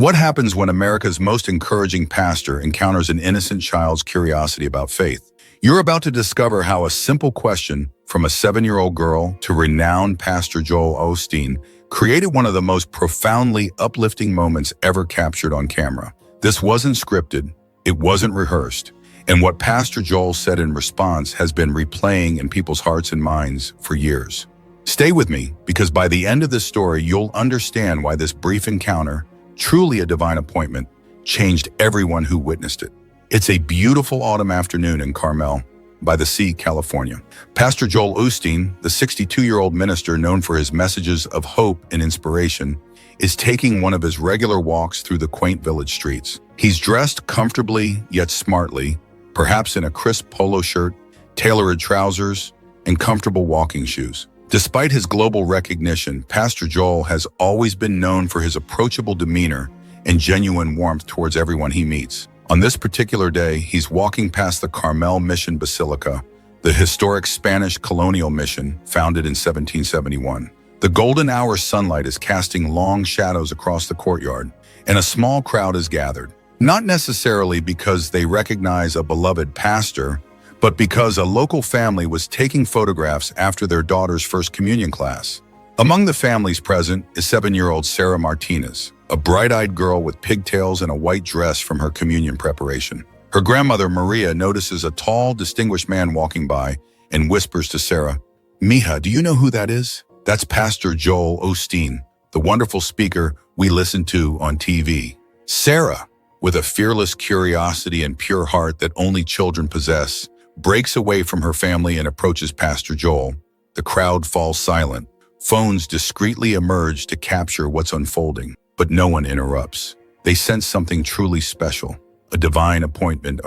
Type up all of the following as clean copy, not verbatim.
What happens when America's most encouraging pastor encounters an innocent child's curiosity about faith? You're about to discover how a simple question from a 7-year-old girl to renowned Pastor Joel Osteen created one of the most profoundly uplifting moments ever captured on camera. This wasn't scripted, it wasn't rehearsed, and what Pastor Joel said in response has been replaying in people's hearts and minds for years. Stay with me, because by the end of this story, you'll understand why this brief encounter, truly a divine appointment, changed everyone who witnessed it. It's a beautiful autumn afternoon in Carmel, by the sea, California. Pastor Joel Osteen, the 62-year-old minister known for his messages of hope and inspiration, is taking one of his regular walks through the quaint village streets. He's dressed comfortably yet smartly, perhaps in a crisp polo shirt, tailored trousers, and comfortable walking shoes. Despite his global recognition, Pastor Joel has always been known for his approachable demeanor and genuine warmth towards everyone he meets. On this particular day, he's walking past the Carmel Mission Basilica, the historic Spanish colonial mission founded in 1771. The golden hour sunlight is casting long shadows across the courtyard, and a small crowd is gathered. Not necessarily because they recognize a beloved pastor, but because a local family was taking photographs after their daughter's first communion class. Among the families present is 7-year-old Sarah Martinez, a bright-eyed girl with pigtails and a white dress from her communion preparation. Her grandmother, Maria, notices a tall, distinguished man walking by and whispers to Sarah, "Mija, do you know who that is?" That's Pastor Joel Osteen, the wonderful speaker we listen to on TV. Sarah, with a fearless curiosity and pure heart that only children possess, breaks away from her family and approaches Pastor Joel. The crowd falls silent. Phones discreetly emerge to capture what's unfolding, but no one interrupts. They sense something truly special. A divine appointment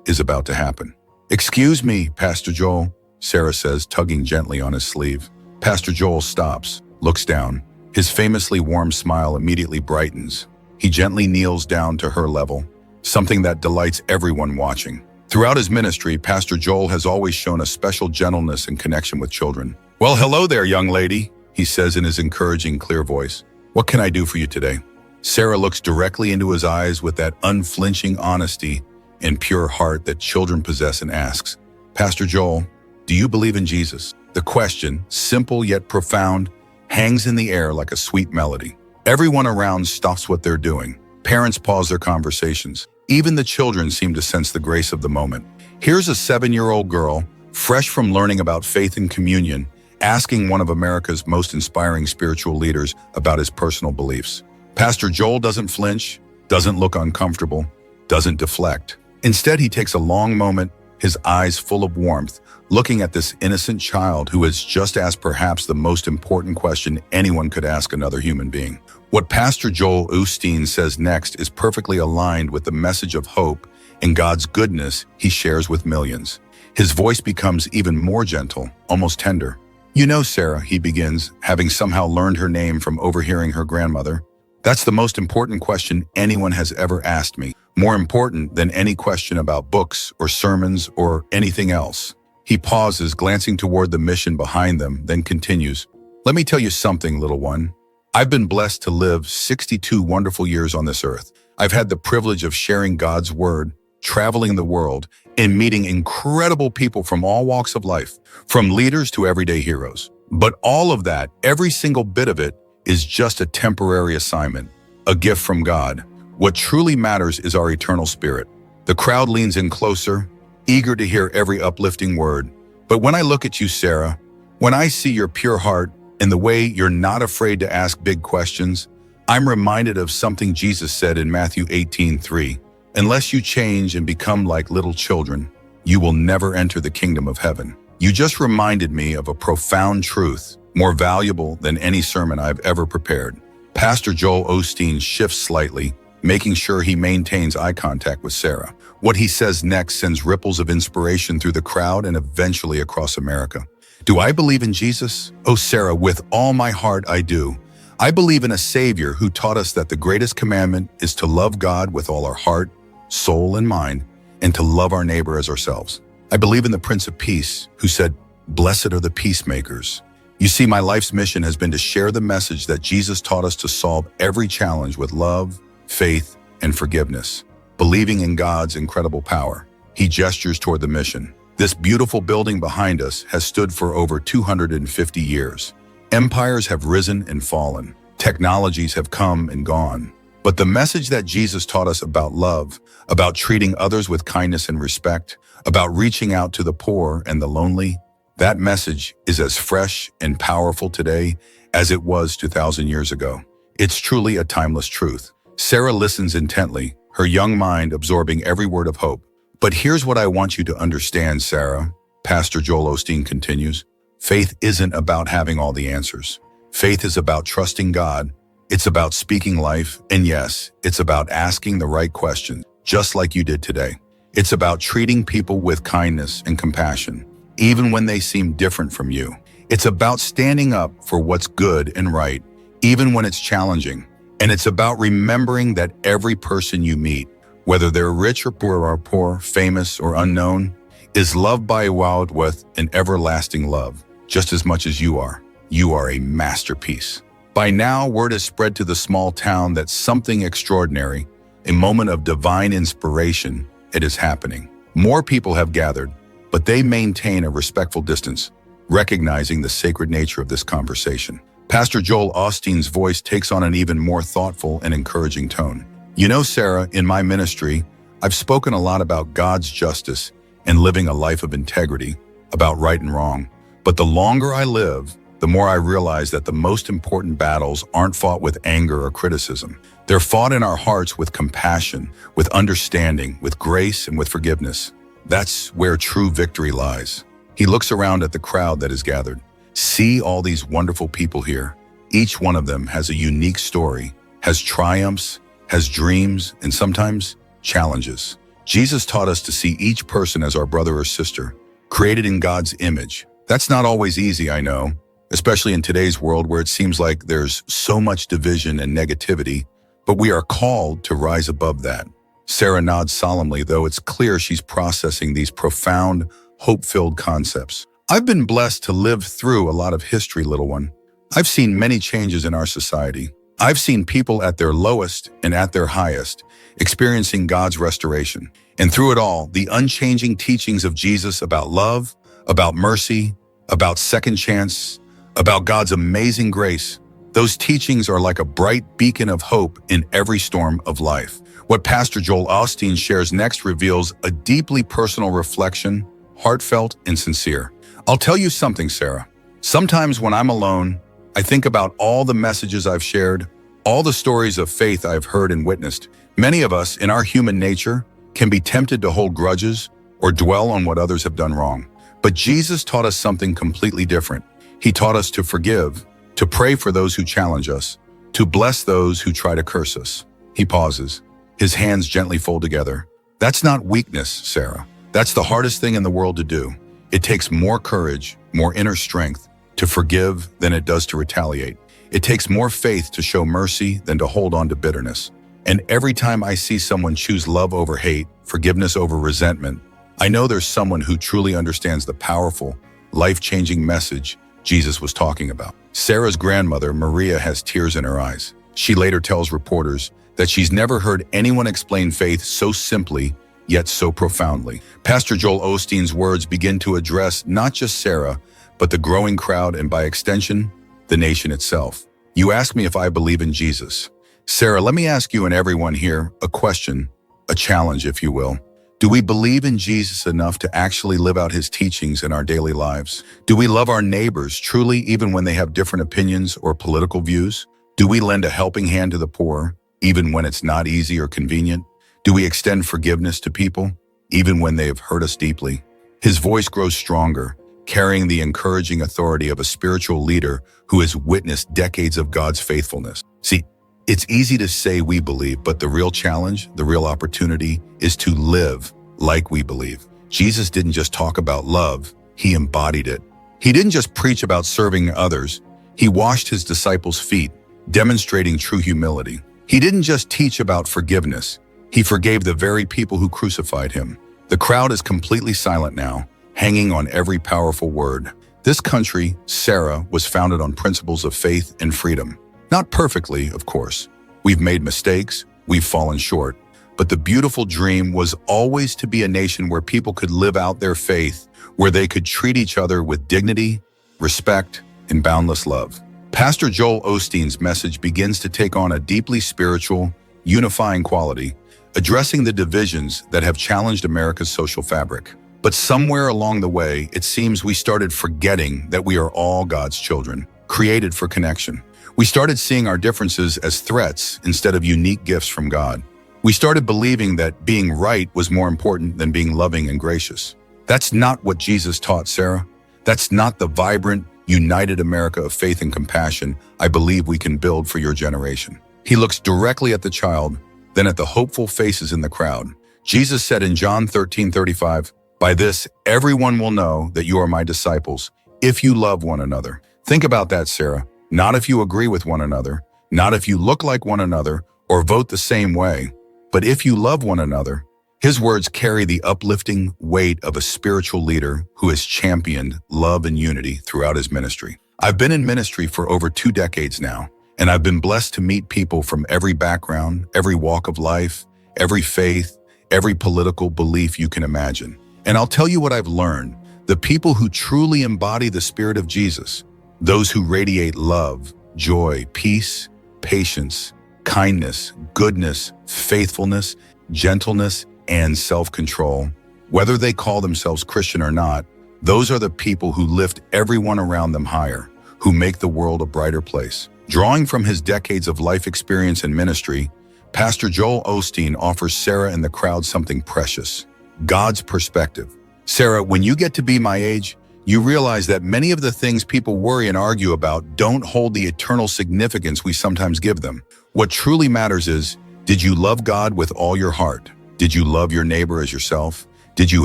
is about to happen. "Excuse me, Pastor Joel," Sarah says, tugging gently on his sleeve. Pastor Joel stops, looks down. His famously warm smile immediately brightens. He gently kneels down to her level, something that delights everyone watching. Throughout his ministry, Pastor Joel has always shown a special gentleness and connection with children. "Well, hello there, young lady," he says in his encouraging, clear voice. "What can I do for you today?" Sarah looks directly into his eyes with that unflinching honesty and pure heart that children possess and asks, "Pastor Joel, do you believe in Jesus?" The question, simple yet profound, hangs in the air like a sweet melody. Everyone around stops what they're doing. Parents pause their conversations. Even the children seem to sense the grace of the moment. Here's a 7-year-old girl, fresh from learning about faith and communion, asking one of America's most inspiring spiritual leaders about his personal beliefs. Pastor Joel doesn't flinch, doesn't look uncomfortable, doesn't deflect. Instead, he takes a long moment, his eyes full of warmth, looking at this innocent child who has just asked perhaps the most important question anyone could ask another human being. What Pastor Joel Osteen says next is perfectly aligned with the message of hope and God's goodness he shares with millions. His voice becomes even more gentle, almost tender. "You know, Sarah," he begins, having somehow learned her name from overhearing her grandmother, "that's the most important question anyone has ever asked me. More important than any question about books or sermons or anything else." He pauses, glancing toward the mission behind them, then continues, "Let me tell you something, little one. I've been blessed to live 62 wonderful years on this earth. I've had the privilege of sharing God's word, traveling the world, and meeting incredible people from all walks of life, from leaders to everyday heroes. But all of that, every single bit of it, is just a temporary assignment, a gift from God. What truly matters is our eternal spirit." The crowd leans in closer, eager to hear every uplifting word. "But when I look at you, Sarah, when I see your pure heart and the way you're not afraid to ask big questions, I'm reminded of something Jesus said in Matthew 18:3. Unless you change and become like little children, you will never enter the kingdom of heaven." You just reminded me of a profound truth, more valuable than any sermon I've ever prepared. Pastor Joel Osteen shifts slightly, making sure he maintains eye contact with Sarah. What he says next sends ripples of inspiration through the crowd and eventually across America. "Do I believe in Jesus? Oh, Sarah, with all my heart I do. I believe in a Savior who taught us that the greatest commandment is to love God with all our heart, soul, and mind, and to love our neighbor as ourselves. I believe in the Prince of Peace, who said, 'Blessed are the peacemakers.' You see, my life's mission has been to share the message that Jesus taught us to solve every challenge with love, faith, and forgiveness. Believing in God's incredible power, he gestures toward the mission. This beautiful building behind us has stood for over 250 years. Empires have risen and fallen. Technologies have come and gone. But the message that Jesus taught us about love, about treating others with kindness and respect, about reaching out to the poor and the lonely, that message is as fresh and powerful today as it was 2,000 years ago. It's truly a timeless truth. Sarah listens intently, her young mind absorbing every word of hope. But here's what I want you to understand, Sarah. Pastor Joel Osteen continues. Faith isn't about having all the answers. Faith is about trusting God. It's about speaking life. And yes, it's about asking the right questions, just like you did today. It's about treating people with kindness and compassion, even when they seem different from you. It's about standing up for what's good and right, even when it's challenging. And it's about remembering that every person you meet, whether they're rich or poor, famous or unknown, is loved by God with an everlasting love, just as much as you are. You are a masterpiece. By now, word has spread to the small town that something extraordinary, a moment of divine inspiration, it is happening. More people have gathered, but they maintain a respectful distance, recognizing the sacred nature of this conversation. Pastor Joel Osteen's voice takes on an even more thoughtful and encouraging tone. You know, Sarah, in my ministry, I've spoken a lot about God's justice and living a life of integrity, about right and wrong. But the longer I live, the more I realize that the most important battles aren't fought with anger or criticism. They're fought in our hearts with compassion, with understanding, with grace, and with forgiveness. That's where true victory lies. He looks around at the crowd that is gathered. See all these wonderful people here. Each one of them has a unique story, has triumphs, has dreams, and sometimes challenges. Jesus taught us to see each person as our brother or sister, created in God's image. That's not always easy, I know, especially in today's world where it seems like there's so much division and negativity, but we are called to rise above that. Sarah nods solemnly, though it's clear she's processing these profound, hope-filled concepts. I've been blessed to live through a lot of history, little one. I've seen many changes in our society. I've seen people at their lowest and at their highest, experiencing God's restoration. And through it all, the unchanging teachings of Jesus about love, about mercy, about second chance, about God's amazing grace, those teachings are like a bright beacon of hope in every storm of life. What Pastor Joel Osteen shares next reveals a deeply personal reflection, heartfelt and sincere. I'll tell you something, Sarah. Sometimes when I'm alone, I think about all the messages I've shared, all the stories of faith I've heard and witnessed. Many of us, in our human nature, can be tempted to hold grudges or dwell on what others have done wrong. But Jesus taught us something completely different. He taught us to forgive, to pray for those who challenge us, to bless those who try to curse us. He pauses, his hands gently fold together. That's not weakness, Sarah. That's the hardest thing in the world to do. It takes more courage, more inner strength to forgive than it does to retaliate. It takes more faith to show mercy than to hold on to bitterness. And every time I see someone choose love over hate, forgiveness over resentment, I know there's someone who truly understands the powerful, life-changing message Jesus was talking about. Sarah's grandmother, Maria, has tears in her eyes. She later tells reporters that she's never heard anyone explain faith so simply, yet so profoundly. Pastor Joel Osteen's words begin to address not just Sarah, but the growing crowd and by extension, the nation itself. You ask me if I believe in Jesus. Sarah, let me ask you and everyone here a question, a challenge, if you will. Do we believe in Jesus enough to actually live out his teachings in our daily lives? Do we love our neighbors truly even when they have different opinions or political views? Do we lend a helping hand to the poor even when it's not easy or convenient? Do we extend forgiveness to people even when they have hurt us deeply? His voice grows stronger, carrying the encouraging authority of a spiritual leader who has witnessed decades of God's faithfulness. See, it's easy to say we believe, but the real challenge, the real opportunity is to live like we believe. Jesus didn't just talk about love, he embodied it. He didn't just preach about serving others, he washed his disciples' feet, demonstrating true humility. He didn't just teach about forgiveness, he forgave the very people who crucified him. The crowd is completely silent now, hanging on every powerful word. This country, Sarah, was founded on principles of faith and freedom. Not perfectly, of course. We've made mistakes, We've fallen short. But the beautiful dream was always to be a nation where people could live out their faith, where they could treat each other with dignity, respect, and boundless love. Pastor Joel Osteen's message begins to take on a deeply spiritual, unifying quality, addressing the divisions that have challenged America's social fabric. But somewhere along the way, it seems we started forgetting that we are all God's children, created for connection. We started seeing our differences as threats instead of unique gifts from God. We started believing that being right was more important than being loving and gracious. That's not what Jesus taught, Sarah. That's not the vibrant, united America of faith and compassion I believe we can build for your generation. He looks directly at the child, then at the hopeful faces in the crowd. Jesus said in John 13:35, "By this, everyone will know that you are my disciples, if you love one another." Think about that, Sarah. Not if you agree with one another, not if you look like one another or vote the same way, but if you love one another. His words carry the uplifting weight of a spiritual leader who has championed love and unity throughout his ministry. I've been in ministry for over 2 decades now, and I've been blessed to meet people from every background, every walk of life, every faith, every political belief you can imagine. And I'll tell you what I've learned. The people who truly embody the Spirit of Jesus, those who radiate love, joy, peace, patience, kindness, goodness, faithfulness, gentleness, and self-control, whether they call themselves Christian or not, those are the people who lift everyone around them higher, who make the world a brighter place. Drawing from his decades of life experience and ministry, Pastor Joel Osteen offers Sarah and the crowd something precious: God's perspective. Sarah, when you get to be my age, you realize that many of the things people worry and argue about don't hold the eternal significance we sometimes give them. What truly matters is, did you love God with all your heart? Did you love your neighbor as yourself? Did you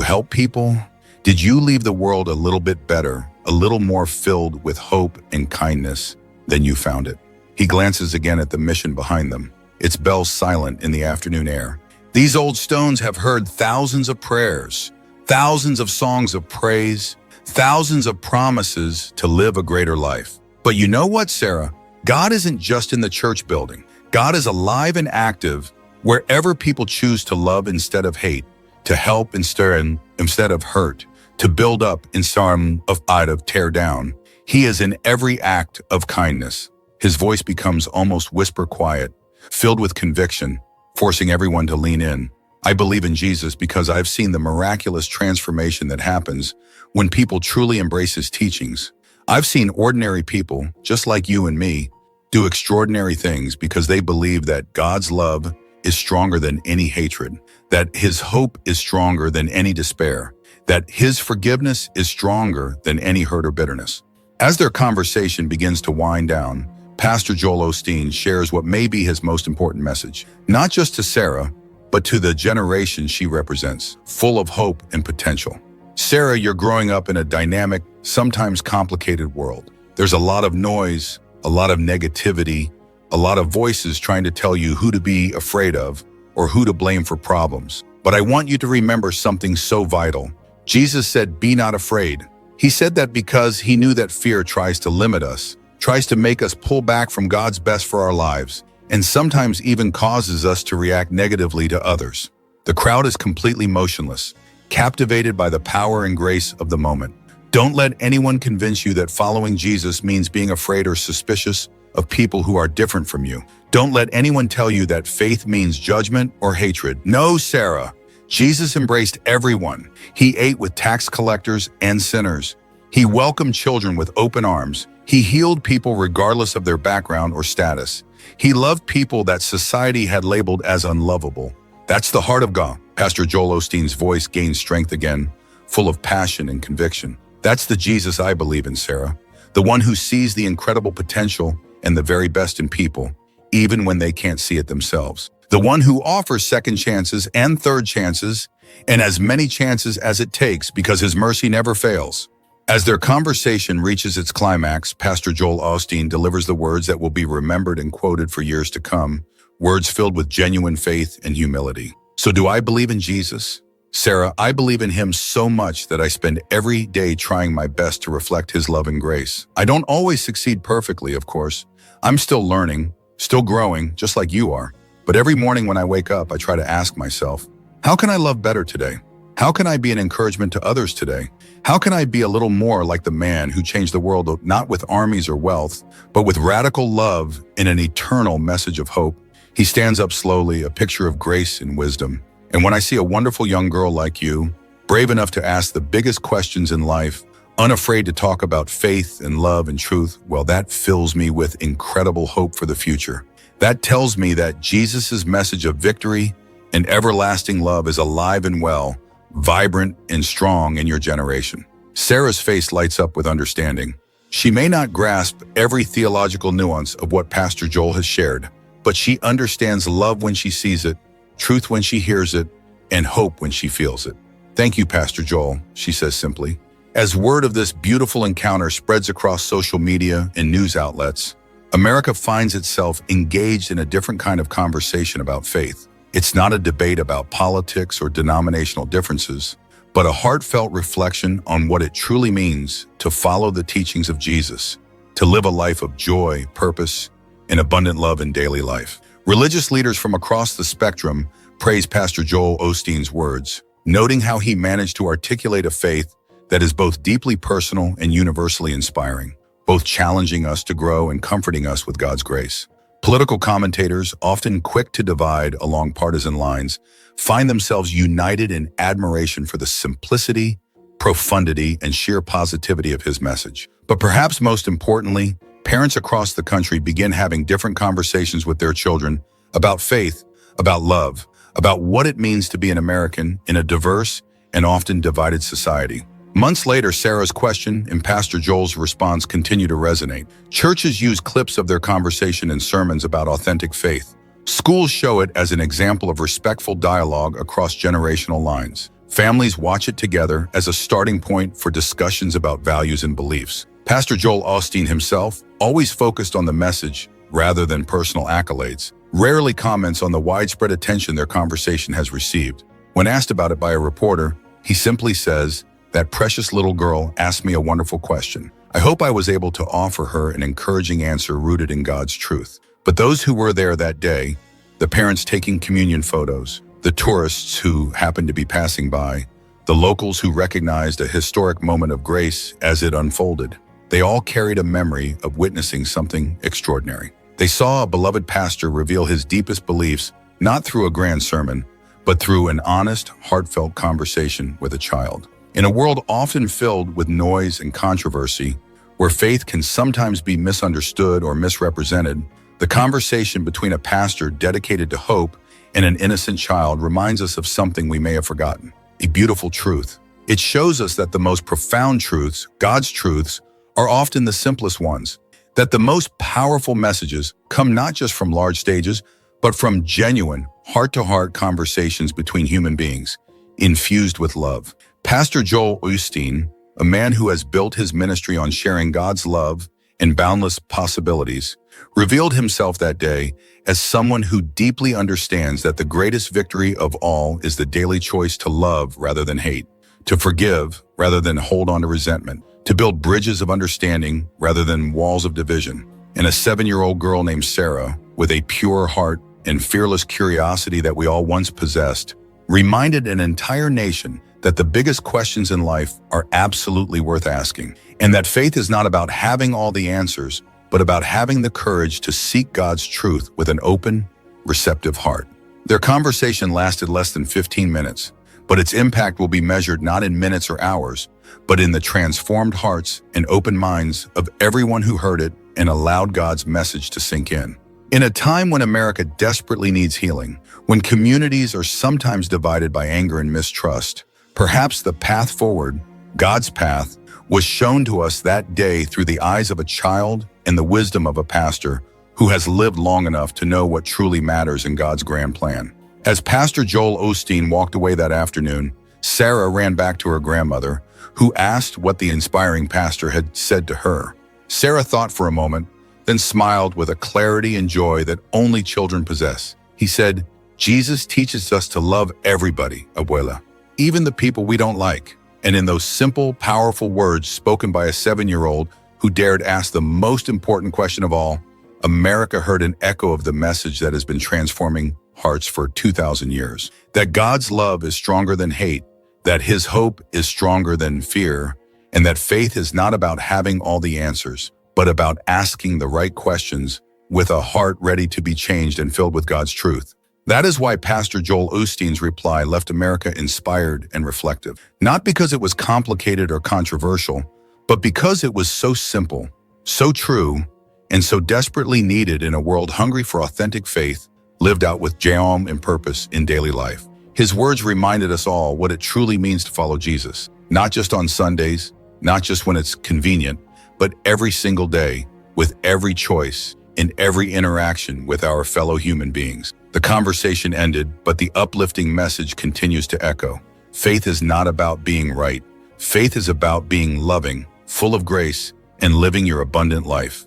help people? Did you leave the world a little bit better, a little more filled with hope and kindness than you found it? He glances again at the mission behind them, its bells silent in the afternoon air. These old stones have heard thousands of prayers, thousands of songs of praise, thousands of promises to live a greater life. But you know what, Sarah? God isn't just in the church building. God is alive and active wherever people choose to love instead of hate, to help instead of hurt, to build up instead of tear down. He is in every act of kindness. His voice becomes almost whisper quiet, filled with conviction, forcing everyone to lean in. I believe in Jesus because I've seen the miraculous transformation that happens when people truly embrace his teachings. I've seen ordinary people, just like you and me, do extraordinary things because they believe that God's love is stronger than any hatred, that his hope is stronger than any despair, that his forgiveness is stronger than any hurt or bitterness. As their conversation begins to wind down, Pastor Joel Osteen shares what may be his most important message, not just to Sarah, but to the generation she represents, full of hope and potential. Sarah, you're growing up in a dynamic, sometimes complicated world. There's a lot of noise, a lot of negativity, a lot of voices trying to tell you who to be afraid of or who to blame for problems. But I want you to remember something so vital. Jesus said, "Be not afraid." He said that because he knew that fear tries to limit us, tries to make us pull back from God's best for our lives, and sometimes even causes us to react negatively to others. The crowd is completely motionless, captivated by the power and grace of the moment. Don't let anyone convince you that following Jesus means being afraid or suspicious of people who are different from you. Don't let anyone tell you that faith means judgment or hatred. No, Sarah. Jesus embraced everyone. He ate with tax collectors and sinners. He welcomed children with open arms. He healed people regardless of their background or status. He loved people that society had labeled as unlovable. That's the heart of God. Pastor Joel Osteen's voice gained strength again, full of passion and conviction. That's the Jesus I believe in, Sarah. The one who sees the incredible potential and the very best in people, even when they can't see it themselves. The one who offers second chances and third chances, and as many chances as it takes because his mercy never fails. As their conversation reaches its climax, Pastor Joel Osteen delivers the words that will be remembered and quoted for years to come, words filled with genuine faith and humility. So do I believe in Jesus? Sarah, I believe in him so much that I spend every day trying my best to reflect his love and grace. I don't always succeed perfectly, of course. I'm still learning, still growing, just like you are. But every morning when I wake up, I try to ask myself, how can I love better today? How can I be an encouragement to others today? How can I be a little more like the man who changed the world not with armies or wealth, but with radical love and an eternal message of hope? He stands up slowly, a picture of grace and wisdom. And when I see a wonderful young girl like you, brave enough to ask the biggest questions in life, unafraid to talk about faith and love and truth, well, that fills me with incredible hope for the future. That tells me that Jesus' message of victory and everlasting love is alive and well, vibrant and strong in your generation. Sarah's face lights up with understanding. She may not grasp every theological nuance of what Pastor Joel has shared, but she understands love when she sees it, truth when she hears it, and hope when she feels it. Thank you, Pastor Joel, she says simply. As word of this beautiful encounter spreads across social media and news outlets, America finds itself engaged in a different kind of conversation about faith. It's not a debate about politics or denominational differences, but a heartfelt reflection on what it truly means to follow the teachings of Jesus, to live a life of joy, purpose, and abundant love in daily life. Religious leaders from across the spectrum praise Pastor Joel Osteen's words, noting how he managed to articulate a faith that is both deeply personal and universally inspiring, both challenging us to grow and comforting us with God's grace. Political commentators, often quick to divide along partisan lines, find themselves united in admiration for the simplicity, profundity, and sheer positivity of his message. But perhaps most importantly, parents across the country begin having different conversations with their children about faith, about love, about what it means to be an American in a diverse and often divided society. Months later, Sarah's question and Pastor Joel's response continue to resonate. Churches use clips of their conversation in sermons about authentic faith. Schools show it as an example of respectful dialogue across generational lines. Families watch it together as a starting point for discussions about values and beliefs. Pastor Joel Osteen himself, always focused on the message rather than personal accolades, rarely comments on the widespread attention their conversation has received. When asked about it by a reporter, he simply says, "That precious little girl asked me a wonderful question. I hope I was able to offer her an encouraging answer rooted in God's truth." But those who were there that day, the parents taking communion photos, the tourists who happened to be passing by, the locals who recognized a historic moment of grace as it unfolded, they all carried a memory of witnessing something extraordinary. They saw a beloved pastor reveal his deepest beliefs, not through a grand sermon, but through an honest, heartfelt conversation with a child. In a world often filled with noise and controversy, where faith can sometimes be misunderstood or misrepresented, the conversation between a pastor dedicated to hope and an innocent child reminds us of something we may have forgotten, a beautiful truth. It shows us that the most profound truths, God's truths, are often the simplest ones, that the most powerful messages come not just from large stages, but from genuine, heart-to-heart conversations between human beings, infused with love. Pastor Joel Osteen, a man who has built his ministry on sharing God's love and boundless possibilities, revealed himself that day as someone who deeply understands that the greatest victory of all is the daily choice to love rather than hate, to forgive rather than hold on to resentment, to build bridges of understanding rather than walls of division. And a 7-year-old girl named Sarah, with a pure heart and fearless curiosity that we all once possessed, reminded an entire nation that the biggest questions in life are absolutely worth asking, and that faith is not about having all the answers, but about having the courage to seek God's truth with an open, receptive heart. Their conversation lasted less than 15 minutes, but its impact will be measured not in minutes or hours, but in the transformed hearts and open minds of everyone who heard it and allowed God's message to sink in. In a time when America desperately needs healing, when communities are sometimes divided by anger and mistrust, perhaps the path forward, God's path, was shown to us that day through the eyes of a child and the wisdom of a pastor who has lived long enough to know what truly matters in God's grand plan. As Pastor Joel Osteen walked away that afternoon, Sarah ran back to her grandmother, who asked what the inspiring pastor had said to her. Sarah thought for a moment, then smiled with a clarity and joy that only children possess. He said, "Jesus teaches us to love everybody, abuela, even the people we don't like." And in those simple, powerful words spoken by a 7-year-old who dared ask the most important question of all, America heard an echo of the message that has been transforming hearts for 2,000 years. That God's love is stronger than hate, that His hope is stronger than fear, and that faith is not about having all the answers, but about asking the right questions with a heart ready to be changed and filled with God's truth. That is why Pastor Joel Osteen's reply left America inspired and reflective. Not because it was complicated or controversial, but because it was so simple, so true, and so desperately needed in a world hungry for authentic faith, lived out with joy and purpose in daily life. His words reminded us all what it truly means to follow Jesus, not just on Sundays, not just when it's convenient, but every single day, with every choice, in every interaction with our fellow human beings. The conversation ended, but the uplifting message continues to echo. Faith is not about being right. Faith is about being loving, full of grace, and living your abundant life.